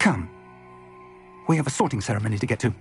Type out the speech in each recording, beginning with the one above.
Come. We have a sorting ceremony to get to.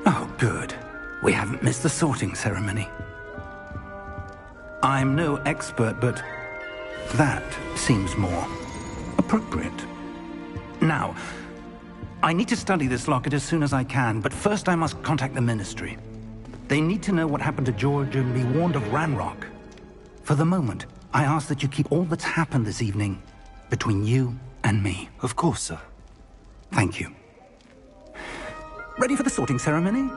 Oh, good. We haven't missed the sorting ceremony. I'm no expert, but that seems more appropriate. Now, I need to study this locket as soon as I can, but first I must contact the Ministry. They need to know what happened to George and be warned of Ranrock. For the moment, I ask that you keep all that's happened this evening between you and me. Of course, sir. Thank you. Ready for the sorting ceremony?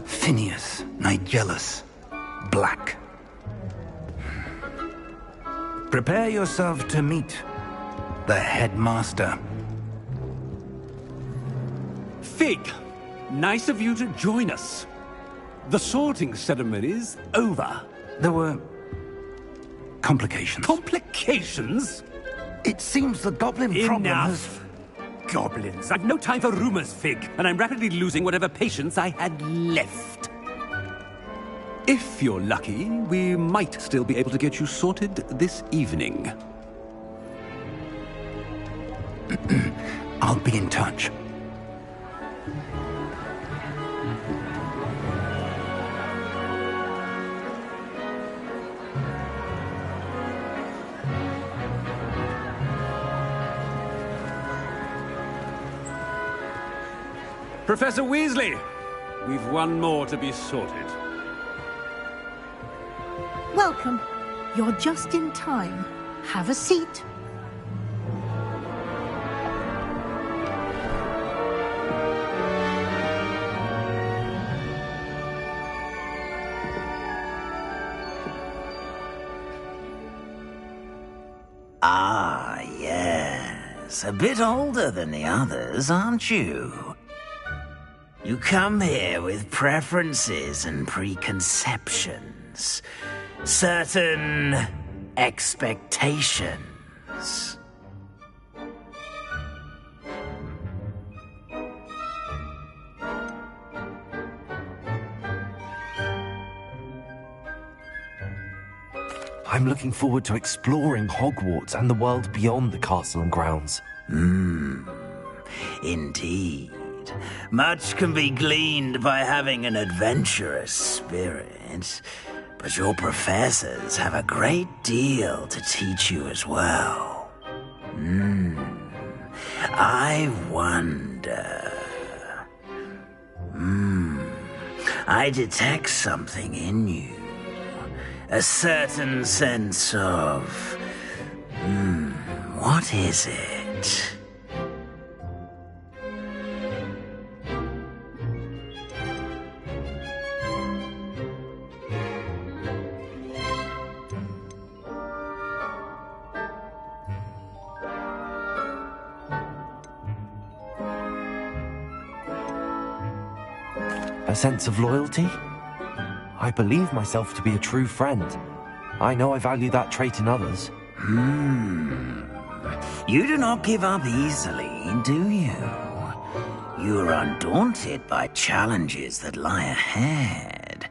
Phineas, Nigellus, Black. Prepare yourself to meet the headmaster. Fig, nice of you to join us. The sorting ceremony's over. There were complications. Complications? It seems the goblin problem has... Enough! Goblins. I've no time for rumors, Fig, and I'm rapidly losing whatever patience I had left. If you're lucky, we might still be able to get you sorted this evening. I'll be in touch. Professor Weasley, we've one more to be sorted. Welcome. You're just in time. Have a seat. Ah, yes. A bit older than the others, aren't you? You come here with preferences and preconceptions. Certain expectations. I'm looking forward to exploring Hogwarts and the world beyond the castle and grounds. Indeed. Much can be gleaned by having an adventurous spirit, but your professors have a great deal to teach you as well. I wonder... I detect something in you. A certain sense of... what is it? A sense of loyalty? I believe myself to be a true friend. I know I value that trait in others. You do not give up easily, do you? You are undaunted by challenges that lie ahead.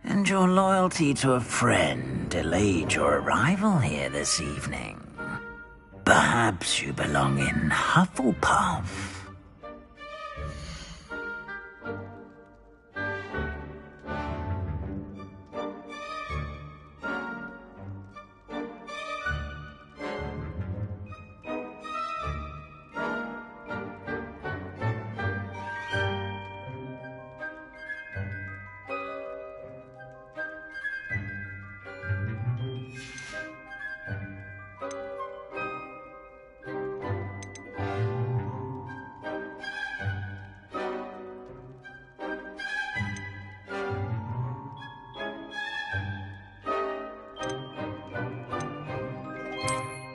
And your loyalty to a friend delayed your arrival here this evening. Perhaps you belong in Hufflepuff.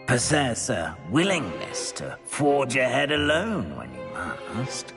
Possess a willingness to forge ahead alone when you must.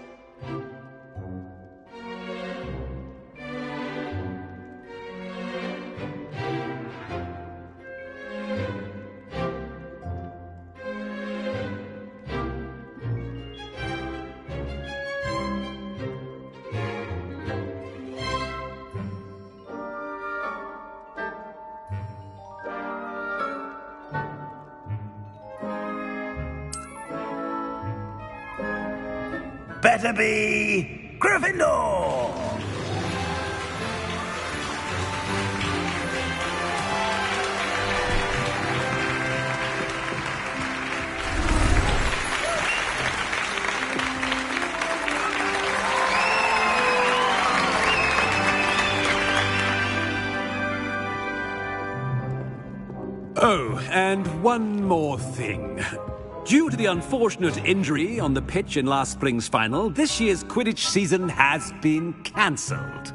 Better be Gryffindor! Oh, and one more thing. Due to the unfortunate injury on the pitch in last spring's final, this year's Quidditch season has been cancelled.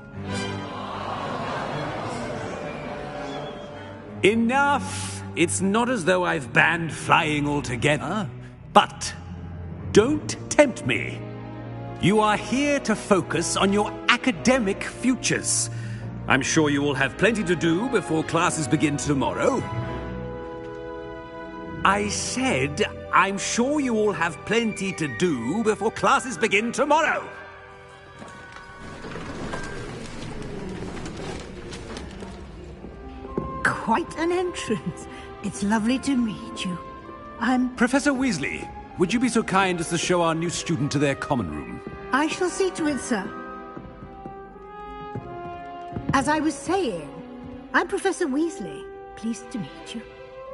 Enough! It's not as though I've banned flying altogether, but don't tempt me. You are here to focus on your academic futures. I'm sure you will have plenty to do before classes begin tomorrow. I said, I'm sure you all have plenty to do before classes begin tomorrow. Quite an entrance. It's lovely to meet you. I'm... Professor Weasley, would you be so kind as to show our new student to their common room? I shall see to it, sir. As I was saying, I'm Professor Weasley. Pleased to meet you.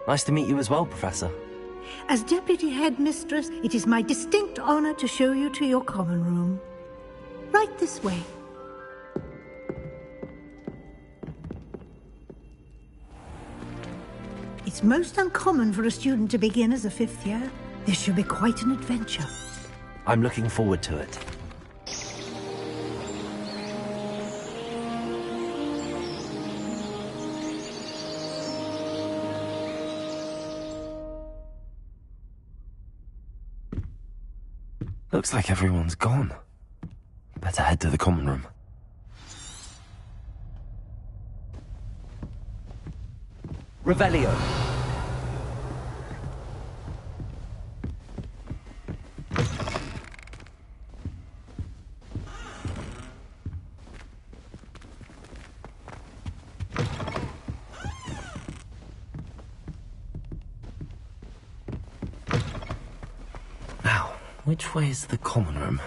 Nice to meet you as well, Professor. As Deputy Headmistress, it is my distinct honor to show you to your common room. Right this way. It's most uncommon for a student to begin as a fifth year. This should be quite an adventure. I'm looking forward to it. Looks like everyone's gone. Better head to the common room. Revelio. Now, which way is the common room?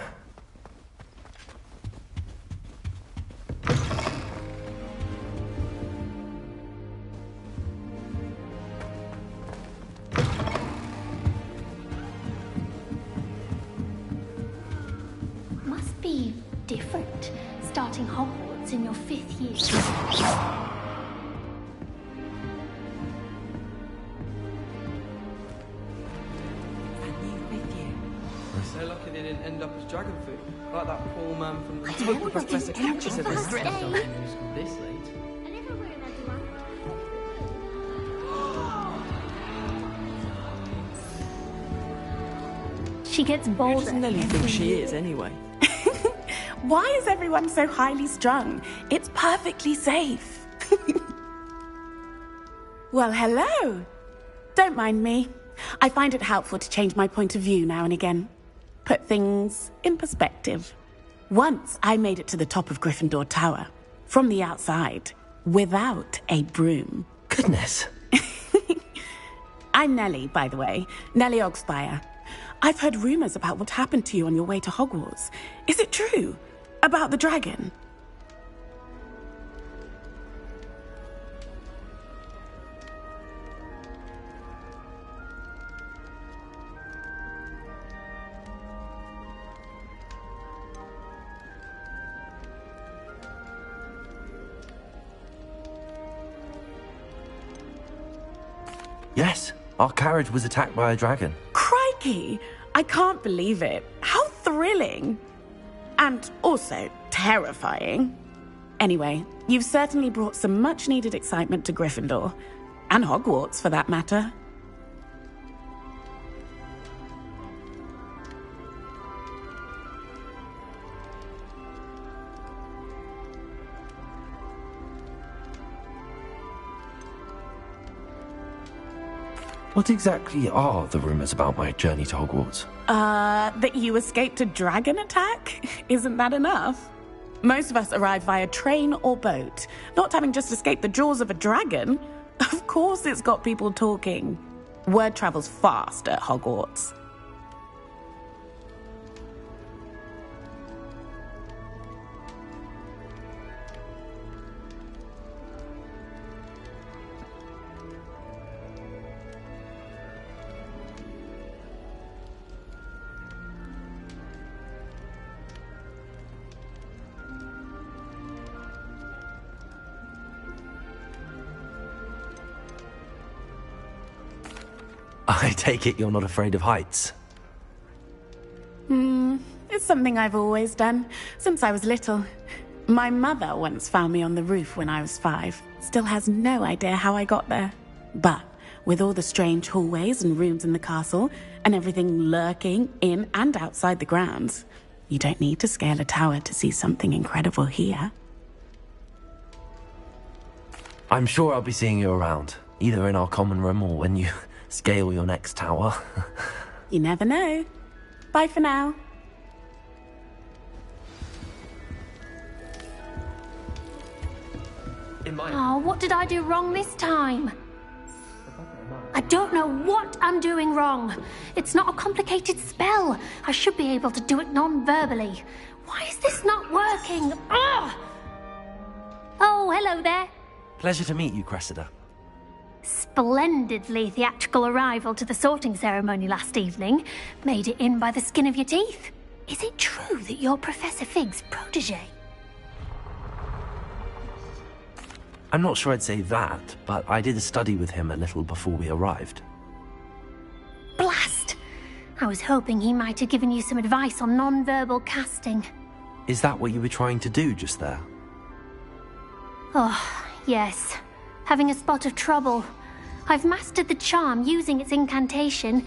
Must be different, starting Hogwarts in your 5th year. So lucky they didn't end up as dragon food, like that poor man from the I don't Professor think Catcher said first this. day. This late. I never realized one. She gets Who bolder. does Nelly think every she year. is, anyway? Why is everyone so highly strung? It's perfectly safe. Well, hello. don't mind me. I find it helpful to change my point of view now and again. Put things in perspective. Once I made it to the top of Gryffindor Tower, from the outside, without a broom. Goodness. I'm Nellie, by the way. Nellie Ogspire. I've heard rumors about what happened to you on your way to Hogwarts. Is it true? About the dragon? Yes, our carriage was attacked by a dragon. Crikey! I can't believe it. How thrilling! And also terrifying. Anyway, you've certainly brought some much-needed excitement to Gryffindor. And Hogwarts, for that matter. What exactly are the rumors about my journey to Hogwarts? That you escaped a dragon attack? Isn't that enough? Most of us arrive via train or boat, not having just escaped the jaws of a dragon. Of course it's got people talking. Word travels fast at Hogwarts. I take it you're not afraid of heights? It's something I've always done, since I was little. My mother once found me on the roof when I was 5. Still has no idea how I got there. But with all the strange hallways and rooms in the castle, and everything lurking in and outside the grounds, you don't need to scale a tower to see something incredible here. I'm sure I'll be seeing you around, either in our common room or when you scale your next tower. You never know. Bye for now. Oh, what did I do wrong this time? I don't know what I'm doing wrong. It's not a complicated spell. I should be able to do it non-verbally. Why is this not working? Ugh! Oh, hello there. Pleasure to meet you, Cressida. Splendidly theatrical arrival to the sorting ceremony last evening. Made it in by the skin of your teeth. Is it true that you're Professor Fig's protege? I'm not sure I'd say that, but I did study with him a little before we arrived. Blast! I was hoping he might have given you some advice on non-verbal casting. Is that what you were trying to do just there? Oh, yes. Having a spot of trouble. I've mastered the charm using its incantation,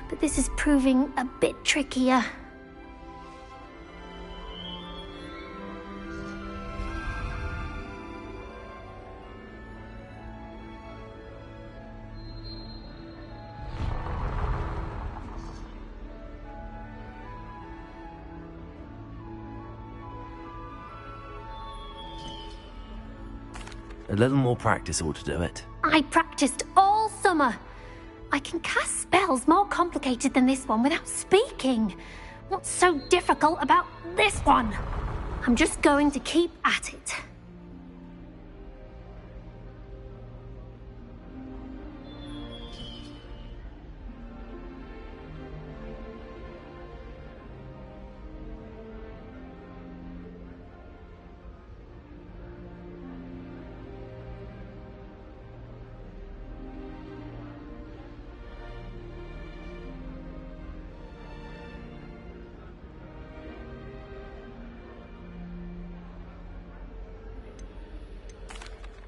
but this is proving a bit trickier. A little more practice ought to do it. I practiced all summer. I can cast spells more complicated than this one without speaking. What's so difficult about this one? I'm just going to keep at it.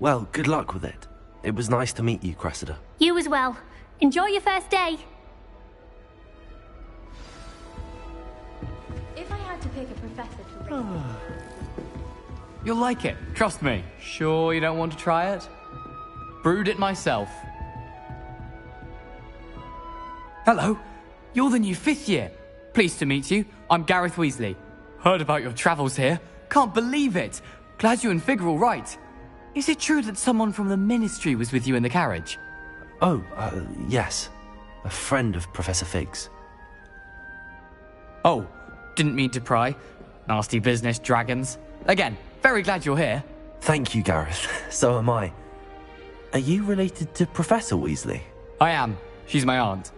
Well, good luck with it. It was nice to meet you, Cressida. You as well. Enjoy your first day. If I had to pick a professor to read... You'll like it, trust me. Sure you don't want to try it? Brewed it myself. Hello. You're the new 5th year. Pleased to meet you. I'm Gareth Weasley. Heard about your travels here. Can't believe it. Glad you and Fig are all right. Is it true that someone from the Ministry was with you in the carriage? Oh, yes. A friend of Professor Fig's. Oh, didn't mean to pry. Nasty business, dragons. Again, very glad you're here. Thank you, Gareth. So am I. Are you related to Professor Weasley? I am. She's my aunt.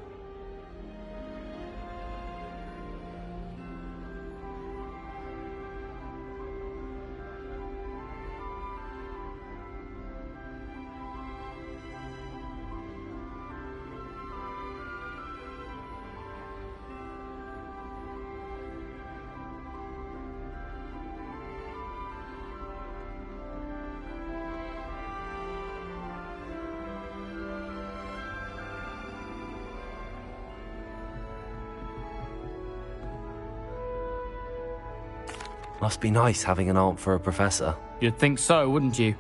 Must be nice having an aunt for a professor. You'd think so, wouldn't you?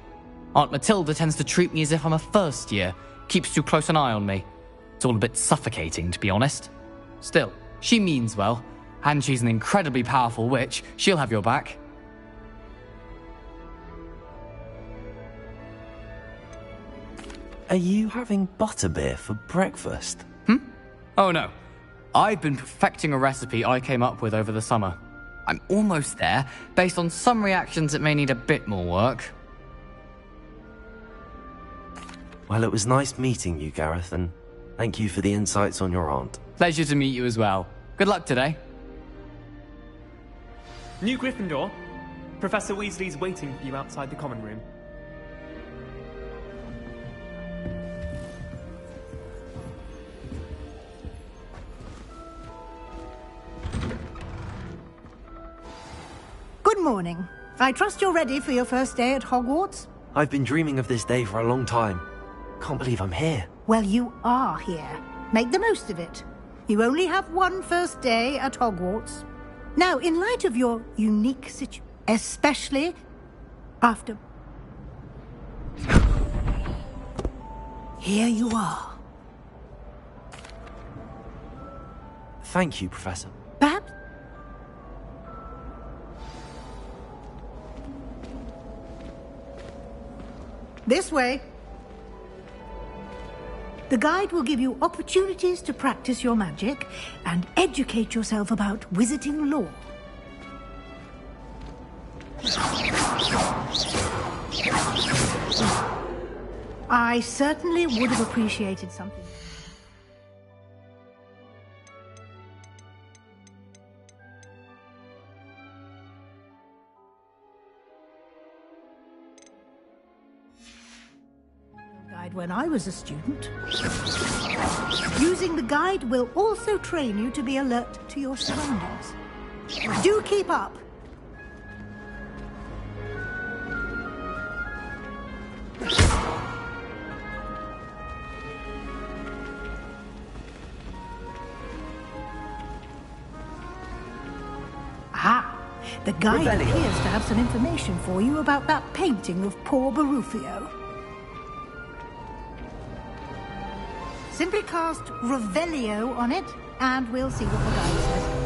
Aunt Matilda tends to treat me as if I'm a first year. Keeps too close an eye on me. It's all a bit suffocating, to be honest. Still, she means well. And she's an incredibly powerful witch. She'll have your back. Are you having butterbeer for breakfast? Oh no. I've been perfecting a recipe I came up with over the summer. I'm almost there, based on some reactions that may need a bit more work. Well, it was nice meeting you, Gareth, and thank you for the insights on your aunt. Pleasure to meet you as well. Good luck today. New Gryffindor. Professor Weasley's waiting for you outside the common room. Good morning. I trust you're ready for your first day at Hogwarts? I've been dreaming of this day for a long time. Can't believe I'm here. Well, you are here. Make the most of it. You only have one first day at Hogwarts. Now, in light of your unique situation, especially after... Here you are. Thank you, Professor. Perhaps... This way. The guide will give you opportunities to practice your magic and educate yourself about wizarding lore. I certainly would have appreciated something. When I was a student. Using the guide will also train you to be alert to your surroundings. Do keep up. Ah, the guide appears to have some information for you about that painting of poor Barufio. Simply cast Revelio on it, and we'll see what the guide says.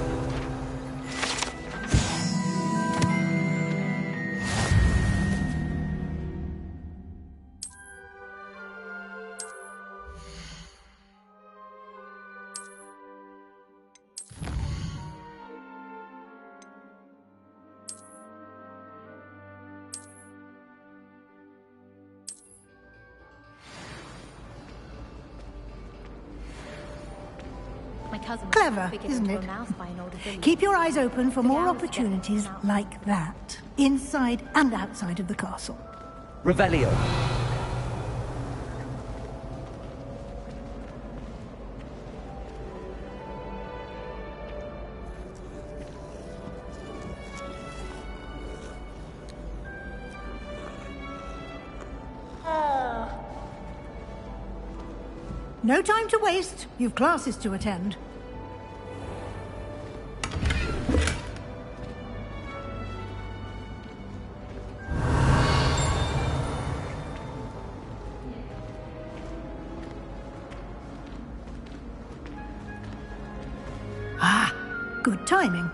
Clever, isn't it? Keep your eyes open for more opportunities like that, inside and outside of the castle. Revelio. No time to waste. You've classes to attend. Good timing.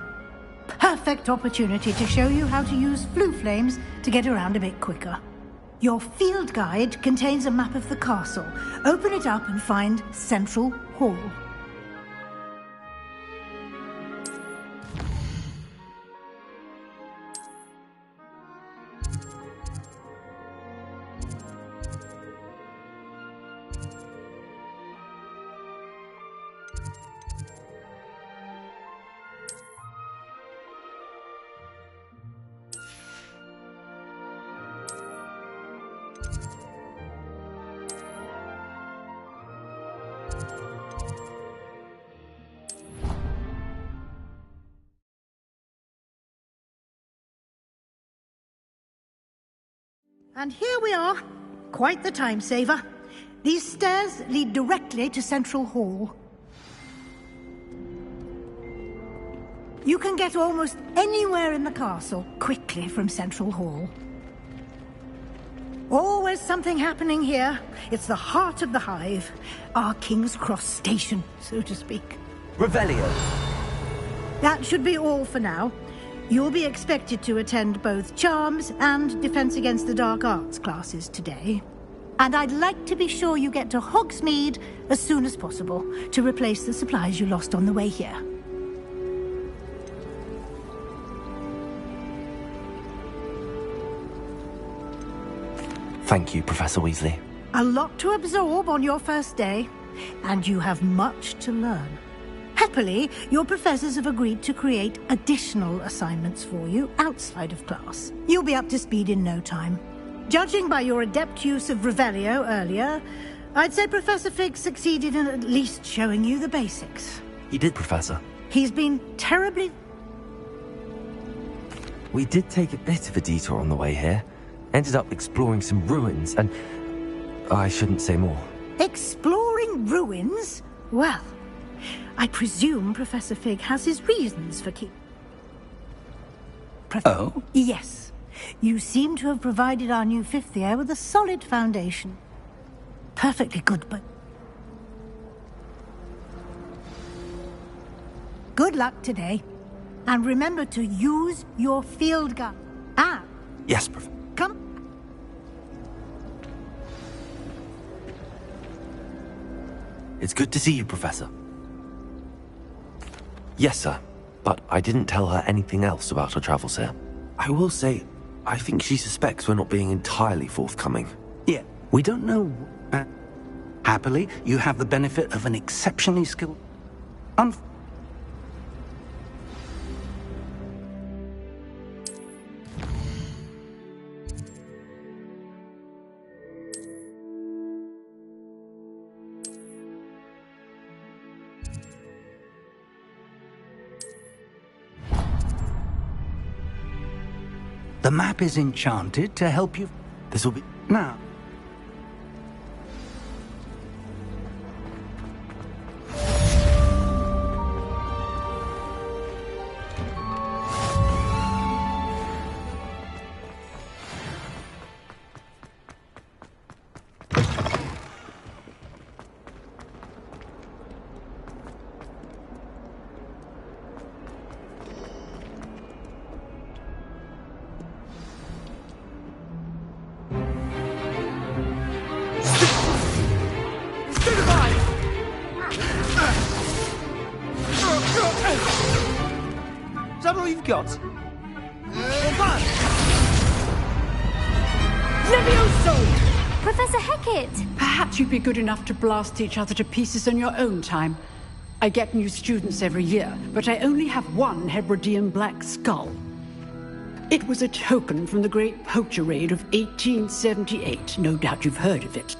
Perfect opportunity to show you how to use flue flames to get around a bit quicker. Your field guide contains a map of the castle. Open it up and find Central Hall. And here we are. Quite the time saver. These stairs lead directly to Central Hall. You can get almost anywhere in the castle quickly from Central Hall. Always something happening here. It's the heart of the hive. Our King's Cross station, so to speak. Revelio. That should be all for now. You'll be expected to attend both Charms and Defense Against the Dark Arts classes today. And I'd like to be sure you get to Hogsmeade as soon as possible to replace the supplies you lost on the way here. Thank you, Professor Weasley. A lot to absorb on your first day, and you have much to learn. Happily, your professors have agreed to create additional assignments for you outside of class. You'll be up to speed in no time. Judging by your adept use of Revelio earlier, I'd say Professor Fig succeeded in at least showing you the basics. He did, Professor. He's been terribly... We did take a bit of a detour on the way here. Ended up exploring some ruins and... I shouldn't say more. Exploring ruins? Well, I presume Professor Fig has his reasons for Oh? Yes. You seem to have provided our new fifth year with a solid foundation. Perfectly good, but... Good luck today. And remember to use your field gun. Ah. Yes, Professor. Come. It's good to see you, Professor. Yes, sir. But I didn't tell her anything else about her travels here. I will say, I think she suspects we're not being entirely forthcoming. Yeah, we don't know. Happily, you have the benefit of an exceptionally skilled... The map is enchanted to help you. This will be... Now. Is that all you've got? Levioso! Professor Hecat! Perhaps you'd be good enough to blast each other to pieces in your own time. I get new students every year, but I only have one Hebridean black skull. It was a token from the Great Poacher Raid of 1878. No doubt you've heard of it.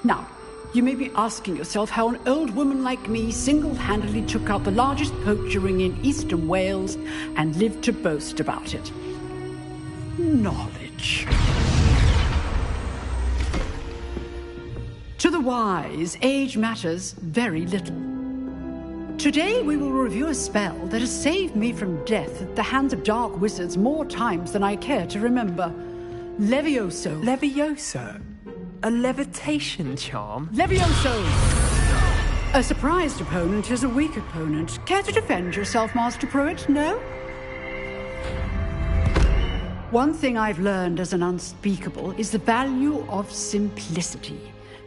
Now, you may be asking yourself how an old woman like me single-handedly took out the largest poacher ring in eastern Wales and lived to boast about it. Knowledge. To the wise, age matters very little. Today we will review a spell that has saved me from death at the hands of dark wizards more times than I care to remember. Levioso. Levioso? A levitation charm? Levioso! A surprised opponent is a weak opponent. Care to defend yourself, Master Pruitt? No? One thing I've learned as an unspeakable is the value of simplicity,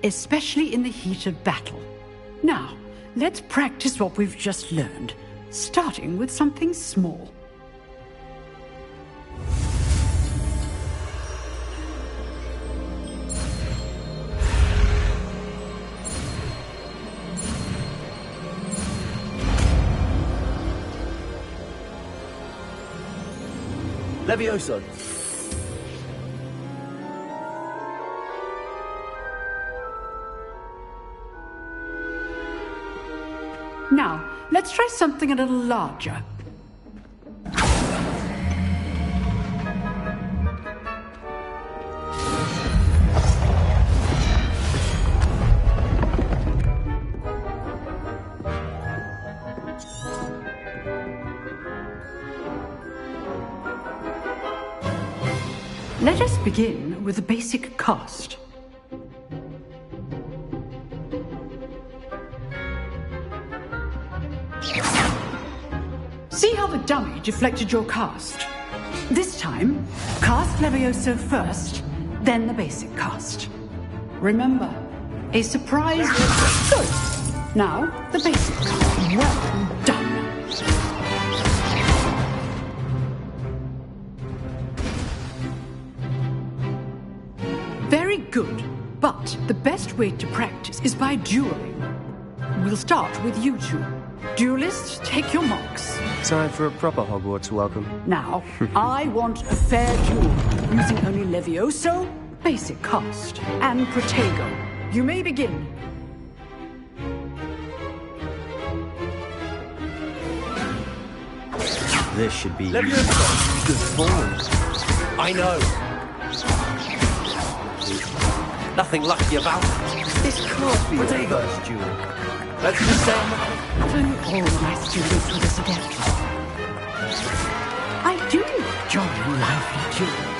especially in the heat of battle. Now, let's practice what we've just learned, starting with something small. Levioso. Now, let's try something a little larger. Let us begin with the basic cast. See how the dummy deflected your cast? This time, cast Levioso first, then the basic cast. Remember, a surprise... Good! Now, the basic cast. Well done! Very good, but the best way to practice is by dueling. We'll start with you two. Duelists, take your marks. Time for a proper Hogwarts welcome. Now, I want a fair duel, using only Levioso, basic cast, and Protego. You may begin. This should be Levioso. good form. I know. Nothing lucky about it. This can't be Protego. the first duel. Let's just say... If only all of my students were this adept. I do enjoy a lively duel.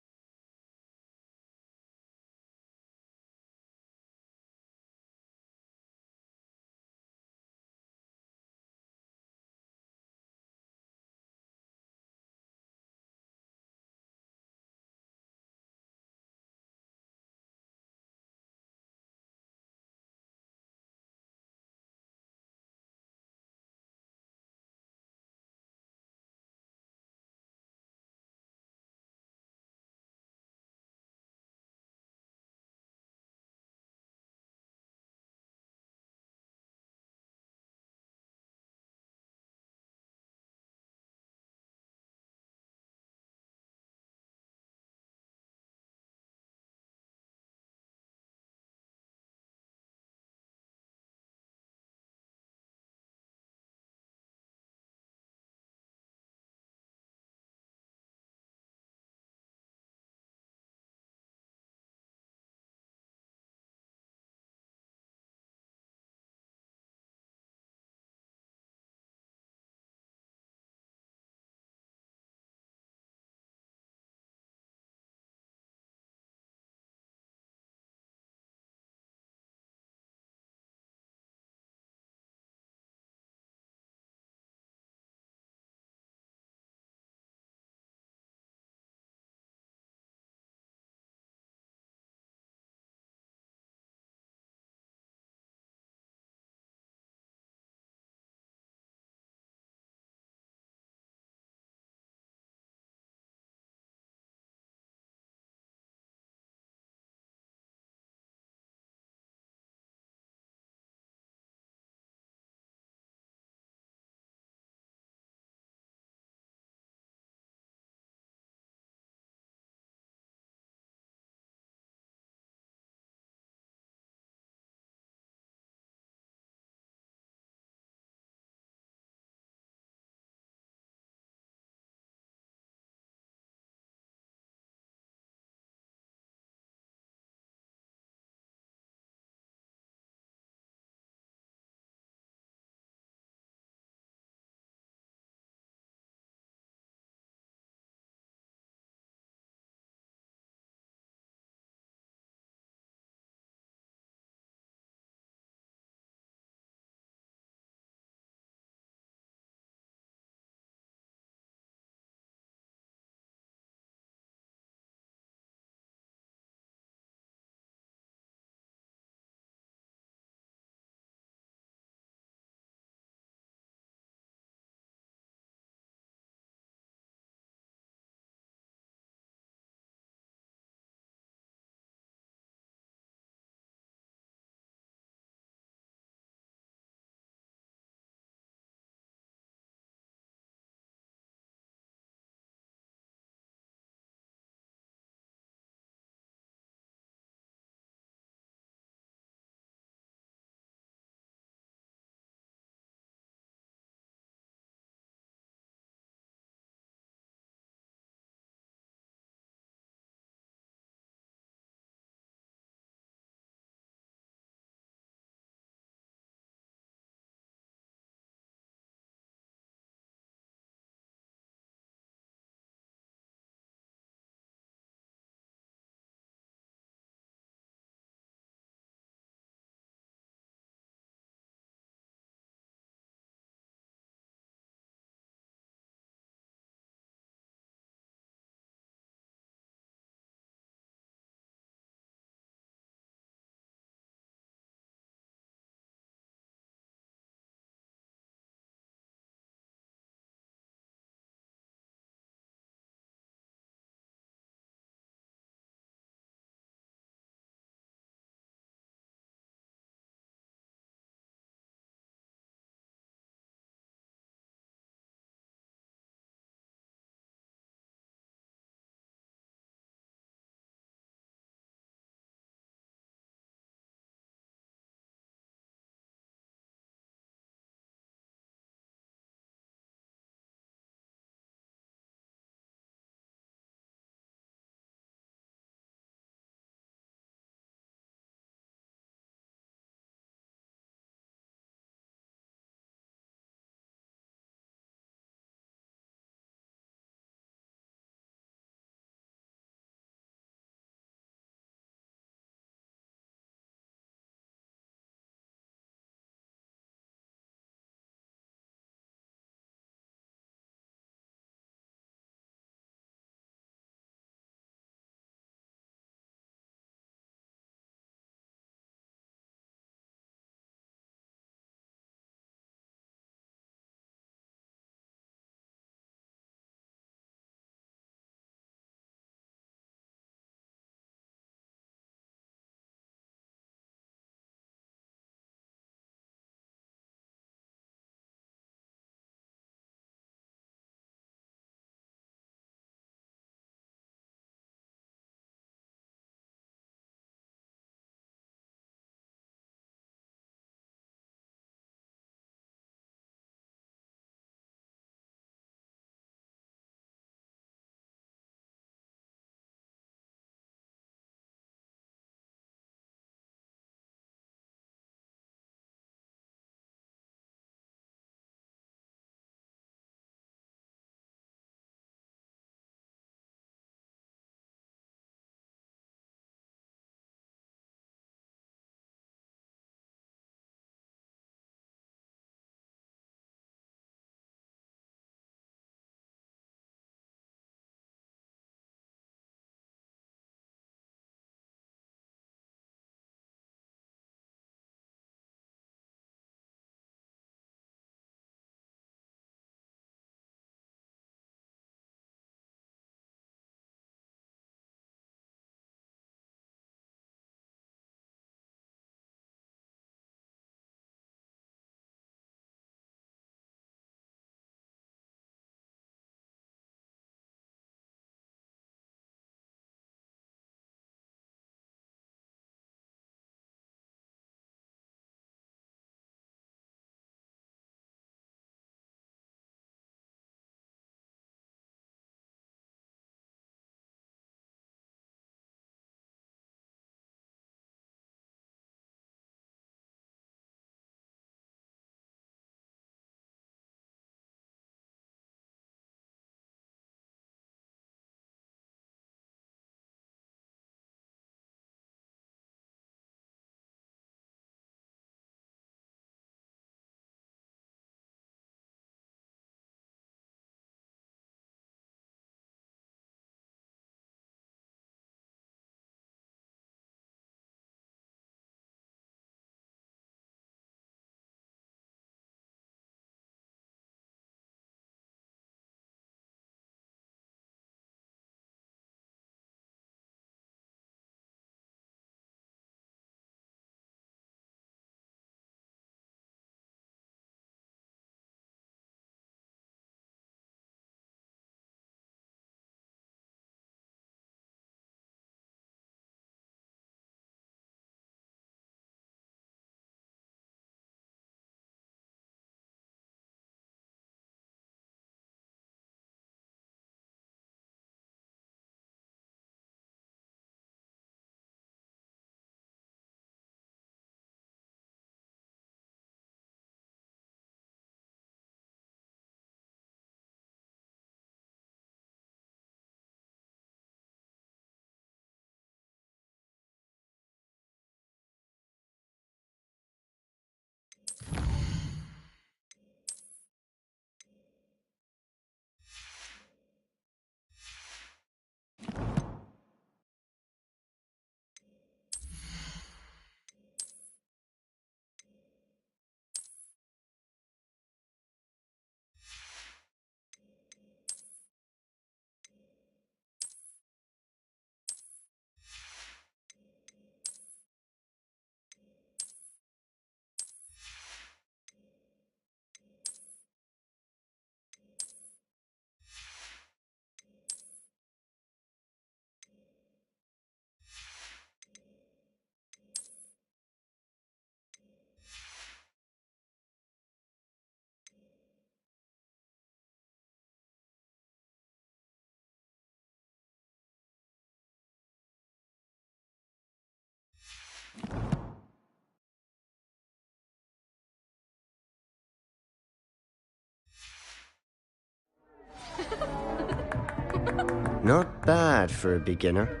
Not bad for a beginner.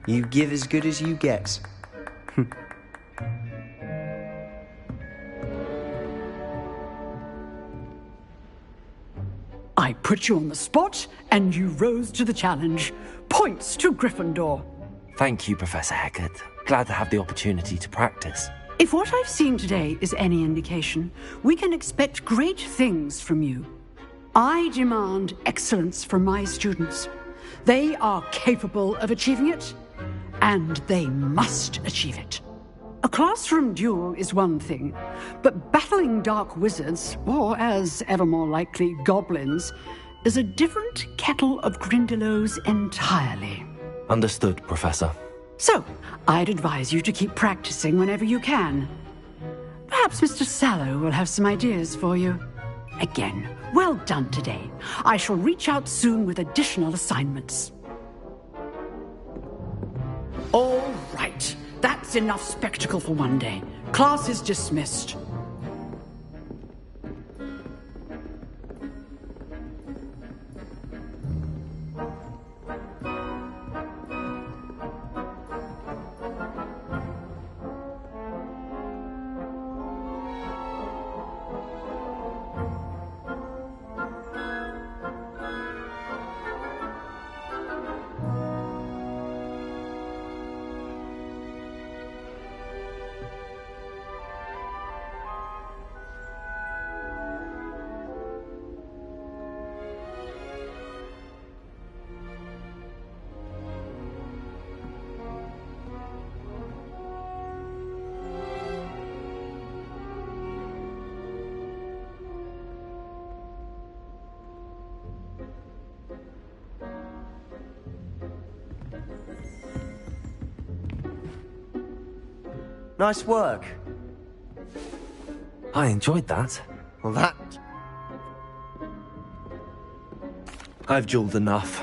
You give as good as you get. I put you on the spot, and you rose to the challenge. Points to Gryffindor. Thank you, Professor Hecat. Glad to have the opportunity to practice. If what I've seen today is any indication, we can expect great things from you. I demand excellence from my students. They are capable of achieving it, and they must achieve it. A classroom duel is one thing, but battling dark wizards, or as ever more likely, goblins, is a different kettle of Grindylows entirely. Understood, Professor. So, I'd advise you to keep practicing whenever you can. Perhaps Mr. Sallow will have some ideas for you. Again, well done today. I shall reach out soon with additional assignments. All right. That's enough spectacle for one day. Class is dismissed. Nice work. I enjoyed that. Well, that... I've jeweled enough.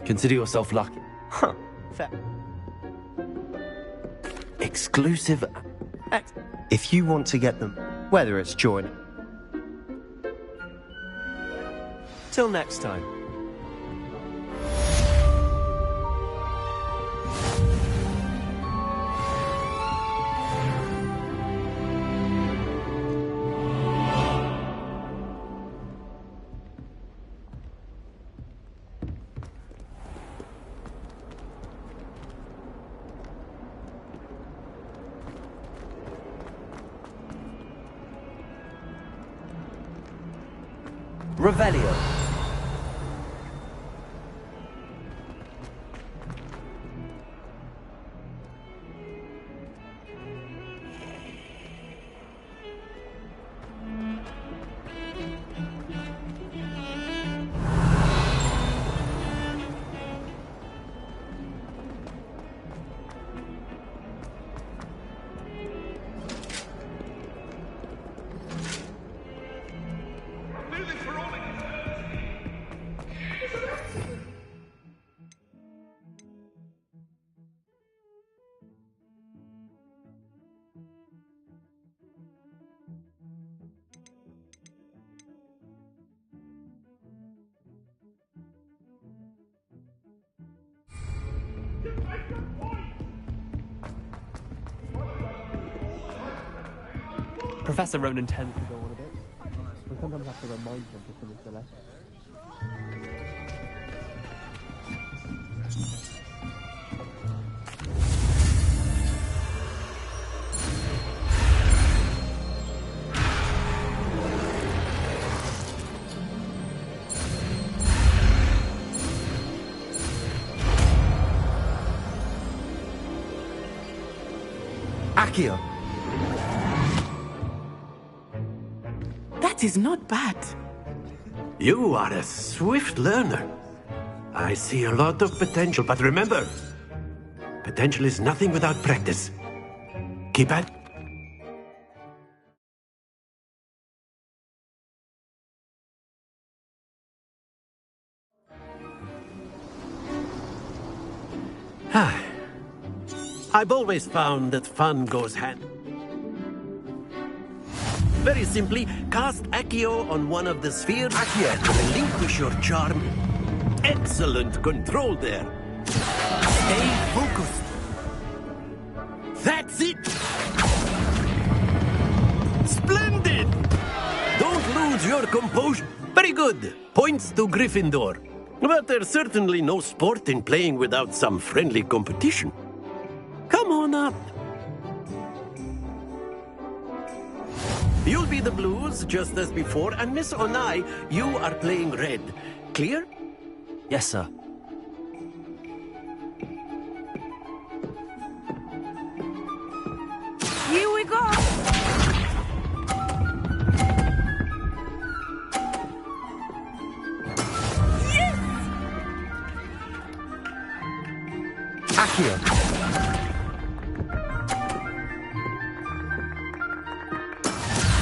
Consider yourself lucky. Huh. Fair. Exclusive... If you want to get them, whether it's joining. Till next time. Revelio. Professor Ronan tends to go on a bit. We sometimes have to remind him to finish the lesson. Accio. That is not bad. You are a swift learner. I see a lot of potential, but remember, potential is nothing without practice. Keep at... I've always found that fun goes hand. Very simply, cast Accio on one of the spheres. Accio, relinquish your charm. Excellent control there. Stay focused. That's it. Splendid. Don't lose your composure. Very good. Points to Gryffindor. But there's certainly no sport in playing without some friendly competition. Come on up. You'll be the Blues, just as before, and Miss Onai, you are playing red. Clear? Yes, sir. Here we go! Accio.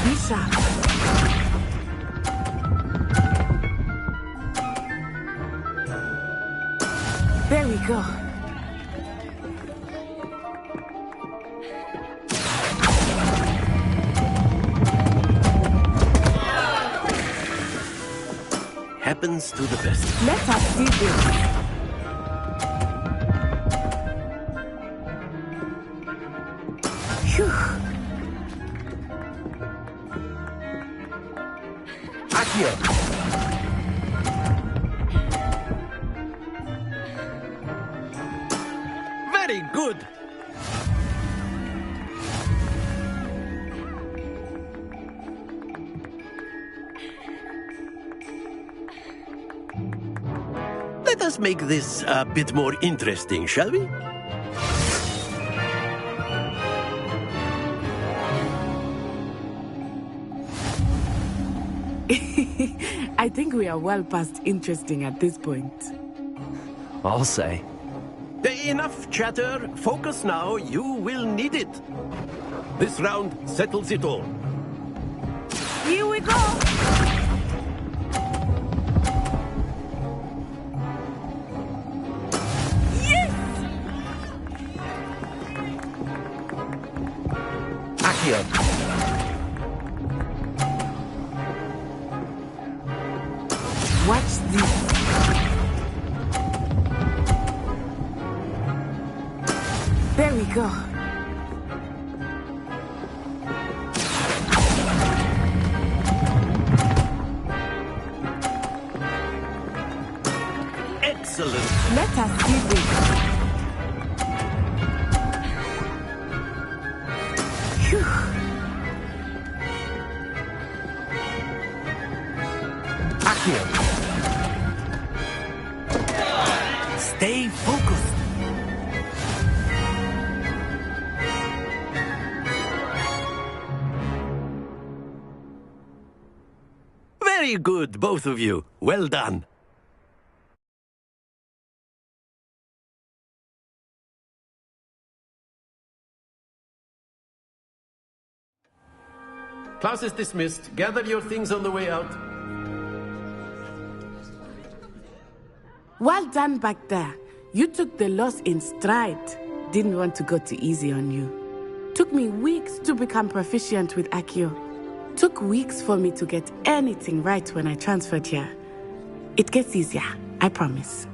Lisa. There we go. Happens to the best. Let us see this. Phew. Accio. Very good. Let us make this a bit more interesting, shall we? I think we are well past interesting at this point. I'll say. Enough chatter. Focus now. You will need it. This round settles it all. Here we go! Accio. Watch this. There we go. Excellent. Let us see this. Phew. Accio. Stay focused. Very good, both of you. Well done. Class is dismissed. Gather your things on the way out. Well done back there. You took the loss in stride. Didn't want to go too easy on you. Took me weeks to become proficient with Accio. Took weeks for me to get anything right when I transferred here. It gets easier, I promise.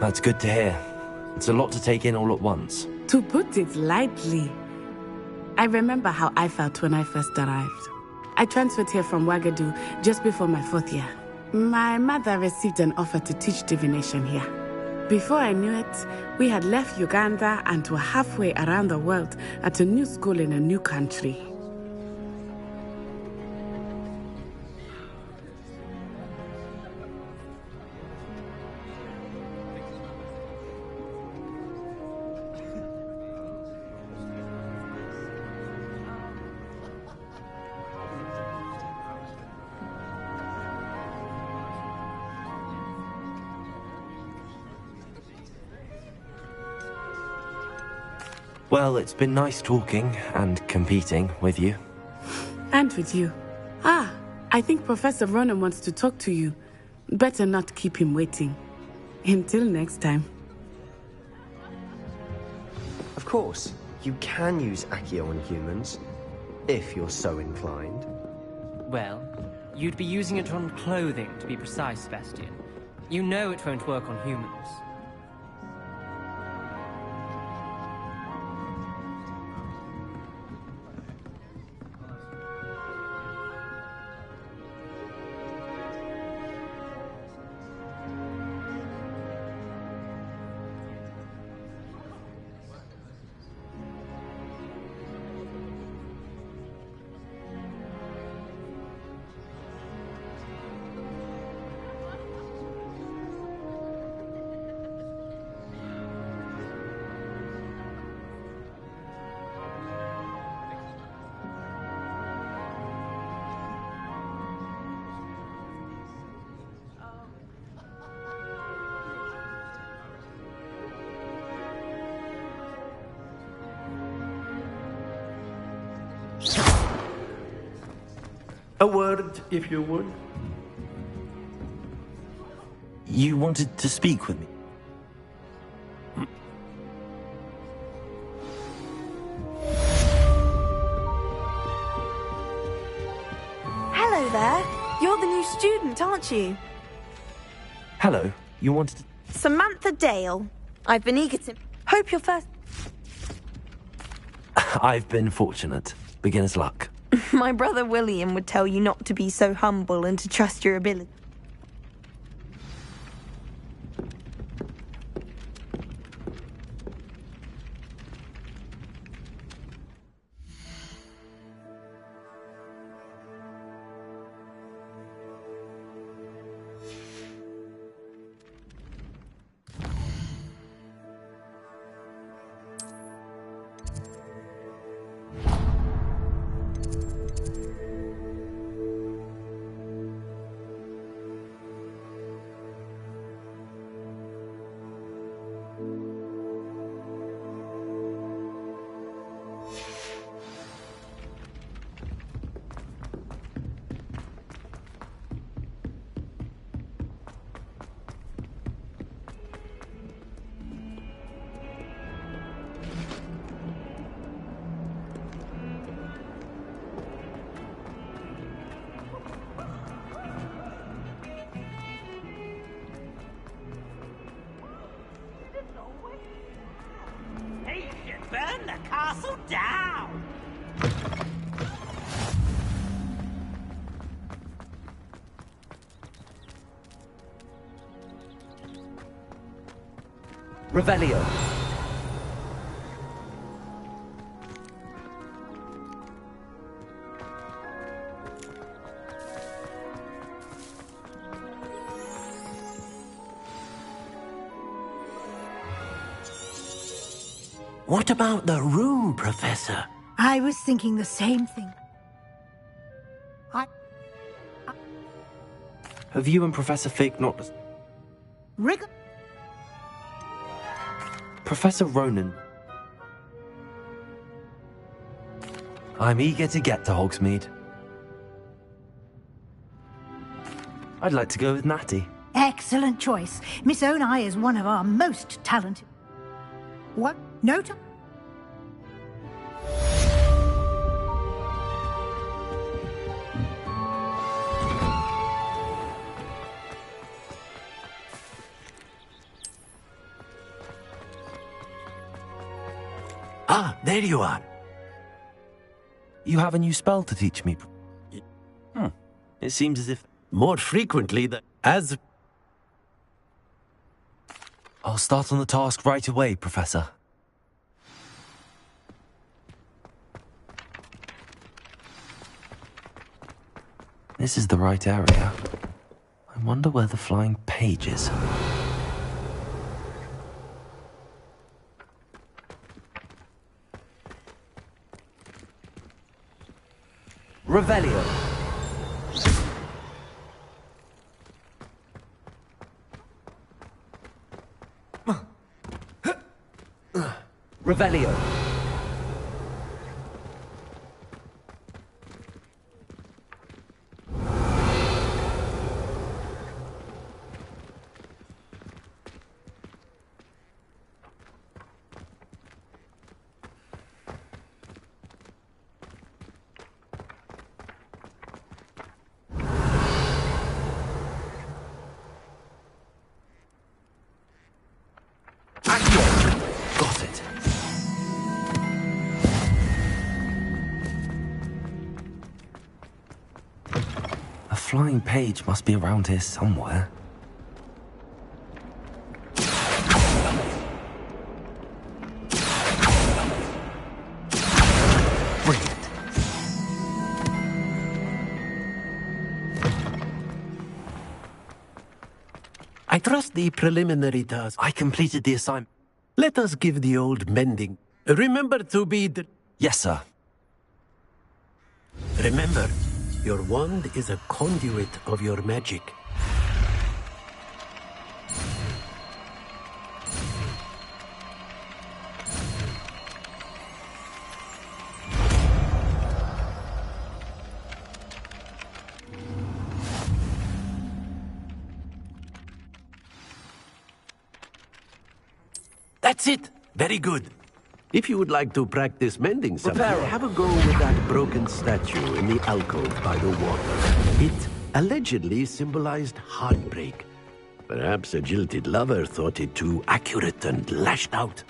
That's good to hear. It's a lot to take in all at once. To put it lightly, I remember how I felt when I first arrived. I transferred here from Wagadu just before my 4th year. My mother received an offer to teach divination here. Before I knew it, we had left Uganda and were halfway around the world at a new school in a new country. Well, it's been nice talking and competing with you. And with you. Ah, I think Professor Ronan wants to talk to you. Better not keep him waiting. Until next time. Of course, you can use Accio on humans, if you're so inclined. Well, You'd be using it on clothing, to be precise, Sebastian. You know it won't work on humans. A word, if you would. You wanted to speak with me? Hello there. You're the new student, aren't you? Hello, you wanted to... Samantha Dale. I've been eager to... Hope you're first... I've been fortunate. Beginner's luck. My brother William would tell you not to be so humble and to trust your ability. Burn the castle down! Revelio. What about the room, Professor? I was thinking the same thing. Have you and Professor Fig not... Rick... Professor Ronan. I'm eager to get to Hogsmeade. I'd like to go with Natty. Excellent choice. Miss Onai is one of our most talented... What? No time? Ah, there you are. You have a new spell to teach me. It seems as if... More frequently than... As... I'll start on the task right away, Professor. This is the right area. I wonder where the flying page is. Revelio. Revelio. flying page must be around here somewhere. I trust the preliminary task. I completed the assignment. Let us give the old mending. Remember to be Yes, sir. Remember, your wand is a conduit of your magic. That's it! Very good. If you would like to practice mending something, have a go with that broken statue in the alcove by the water. It allegedly symbolized heartbreak. Perhaps a jilted lover thought it too accurate and lashed out.